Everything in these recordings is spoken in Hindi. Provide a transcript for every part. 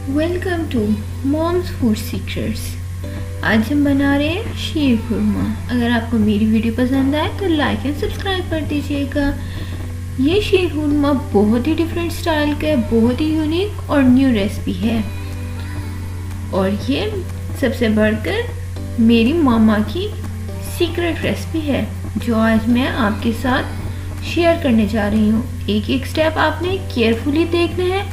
Welcome to mom's food secrets. आज हम बना रहे हैं शीर खुरमा। अगर आपको मेरी वीडियो पसंद आए तो लाइक एंड सब्सक्राइब कर दीजिएगा। ये शीर खुरमा बहुत ही डिफरेंट स्टाइल का है, बहुत ही यूनिक और न्यू रेसिपी है। और ये सबसे बढ़कर मेरी मामा की सीक्रेट रेसिपी है जो आज मैं आपके साथ शेयर करने जा रही हूँ। एक एक स्टेप आपने केयरफुली देखना है।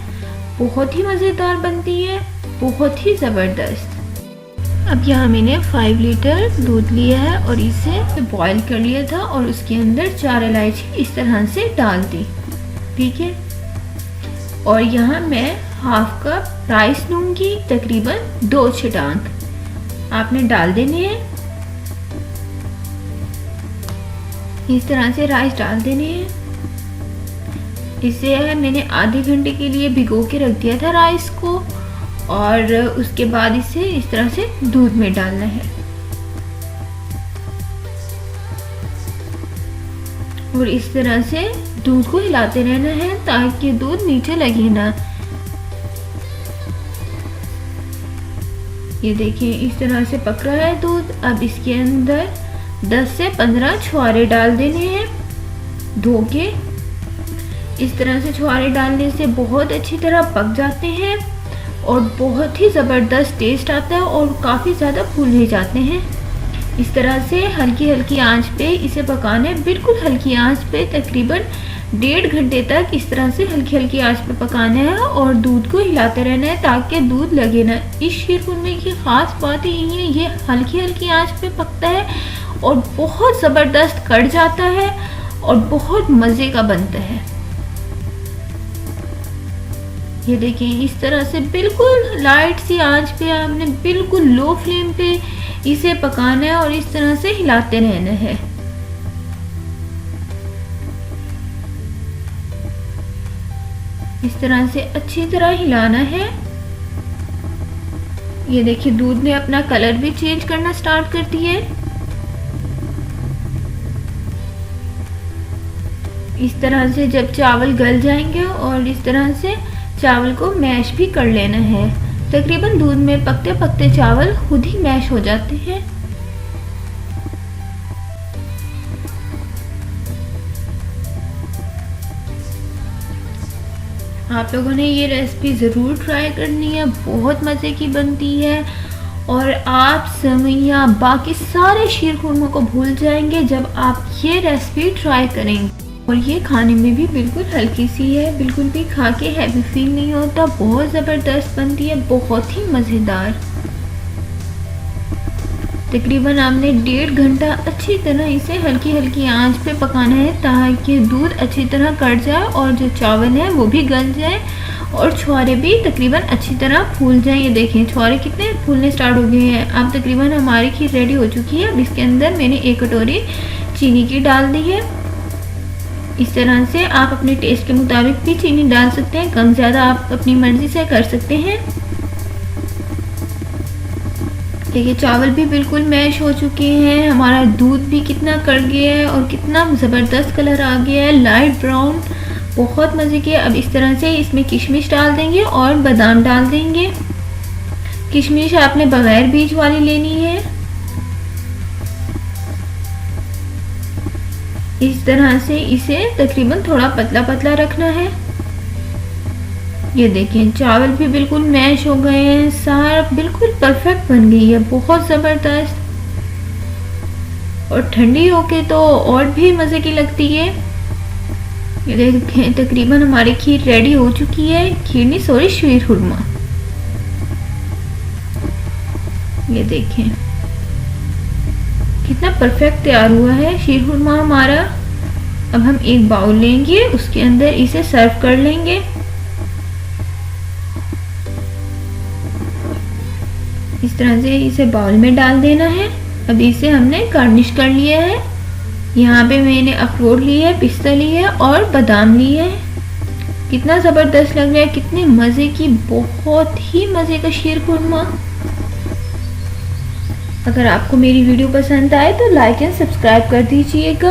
बहुत ही मज़ेदार बनती है, बहुत ही ज़बरदस्त। अब यहाँ मैंने 5 लीटर दूध लिया है और इसे बॉईल कर लिया था और उसके अंदर 4 इलायची इस तरह से डाल दी। ठीक है। और यहाँ मैं हाफ कप राइस लूँगी, तकरीबन 2 छटांक आपने डाल देने हैं। इस तरह से राइस डाल देने हैं। इसे मैंने आधे घंटे के लिए भिगो के रख दिया था राइस को, और उसके बाद इसे इस तरह से दूध में डालना है और इस तरह से दूध को हिलाते रहना है ताकि दूध नीचे लगे ना। ये देखिए इस तरह से पक रहा है दूध। अब इसके अंदर 10 से 15 छुहारे डाल देने हैं धो के। इस तरह से छुहारे डालने से बहुत अच्छी तरह पक जाते हैं और बहुत ही ज़बरदस्त टेस्ट आता है और काफ़ी ज़्यादा फूल भी जाते हैं। इस तरह से हल्की हल्की आंच पे इसे पकाना है, बिल्कुल हल्की आंच पे, तकरीबन 1.5 घंटे तक इस तरह से हल्की हल्की आंच पे पकाना है और दूध को हिलाते रहना है ताकि दूध लगे ना। इस शीर खुरमे की ख़ास बात यही है, ये हल्की हल्की आंच पे पकता है और बहुत ज़बरदस्त कढ़ जाता है और बहुत मज़े का बनता है। ये देखिए इस तरह से बिल्कुल लाइट सी आंच पे आपने बिल्कुल लो फ्लेम पे इसे पकाना है और इस तरह से हिलाते रहना है। इस तरह से अच्छी तरह हिलाना है। ये देखिए दूध ने अपना कलर भी चेंज करना स्टार्ट कर दिया है। इस तरह से जब चावल गल जाएंगे और इस तरह से चावल को मैश भी कर लेना है। तकरीबन दूध में पकते पकते चावल खुद ही मैश हो जाते हैं। आप लोगों ने ये रेसिपी ज़रूर ट्राई करनी है, बहुत मज़े की बनती है और आप सेवइयां बाकी सारे शीर खुरमे को भूल जाएंगे जब आप ये रेसिपी ट्राई करेंगे। और ये खाने में भी बिल्कुल हल्की सी है, बिल्कुल भी खा के हैवी फील नहीं होता, बहुत ज़बरदस्त बनती है, बहुत ही मज़ेदार। तकरीबन आपने 1.5 घंटा अच्छी तरह इसे हल्की हल्की आंच पे पकाना है ताकि दूध अच्छी तरह कट जाए और जो चावल है वो भी गल जाए और छुहारे भी तकरीबन अच्छी तरह फूल जाए। ये देखें छुहारे कितने फूलने स्टार्ट हो गए हैं। अब तकरीबन हमारी खीर रेडी हो चुकी है। अब इसके अंदर मैंने 1 कटोरी चीनी की डाल दी है। इस तरह से आप अपने टेस्ट के मुताबिक भी चीनी डाल सकते हैं, कम ज़्यादा आप अपनी मर्ज़ी से कर सकते हैं। देखिए चावल भी बिल्कुल मैश हो चुके हैं, हमारा दूध भी कितना कड़ गया है और कितना ज़बरदस्त कलर आ गया है, लाइट ब्राउन, बहुत मज़े के। अब इस तरह से इसमें किशमिश डाल देंगे और बादाम डाल देंगे। किशमिश आपने बगैर बीज वाली लेनी है। इस तरह से इसे तकरीबन थोड़ा पतला पतला रखना है। ये देखें चावल भी बिल्कुल मैश हो गए हैं, सारा बिल्कुल परफेक्ट बन गई है, बहुत ज़बरदस्त। और ठंडी होके तो और भी मज़े की लगती है। ये देखें तकरीबन हमारी खीर रेडी हो चुकी है। खीर नहीं सॉरी शीर खुरमा। ये देखें कितना परफेक्ट तैयार हुआ है शीर खुरमा हमारा। अब हम एक बाउल लेंगे, उसके अंदर इसे सर्व कर लेंगे। इस तरह से इसे बाउल में डाल देना है। अब इसे हमने गार्निश कर लिया है। यहाँ पे मैंने अखरोट लिए है, पिस्ता लिए है और बादाम लिए है। कितना ज़बरदस्त लग रहा है, कितने मज़े की, बहुत ही मज़े का शीर खुरमा। अगर आपको मेरी वीडियो पसंद आए तो लाइक एंड सब्सक्राइब कर दीजिएगा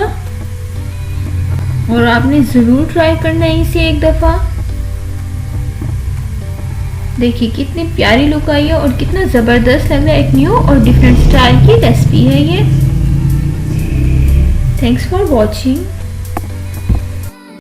और आपने ज़रूर ट्राई करना है इसे एक दफ़ा। देखिए कितनी प्यारी लुक आई है और कितना ज़बरदस्त लग रहा है। एक न्यू और डिफरेंट स्टाइल की रेसिपी है ये। Thanks for watching.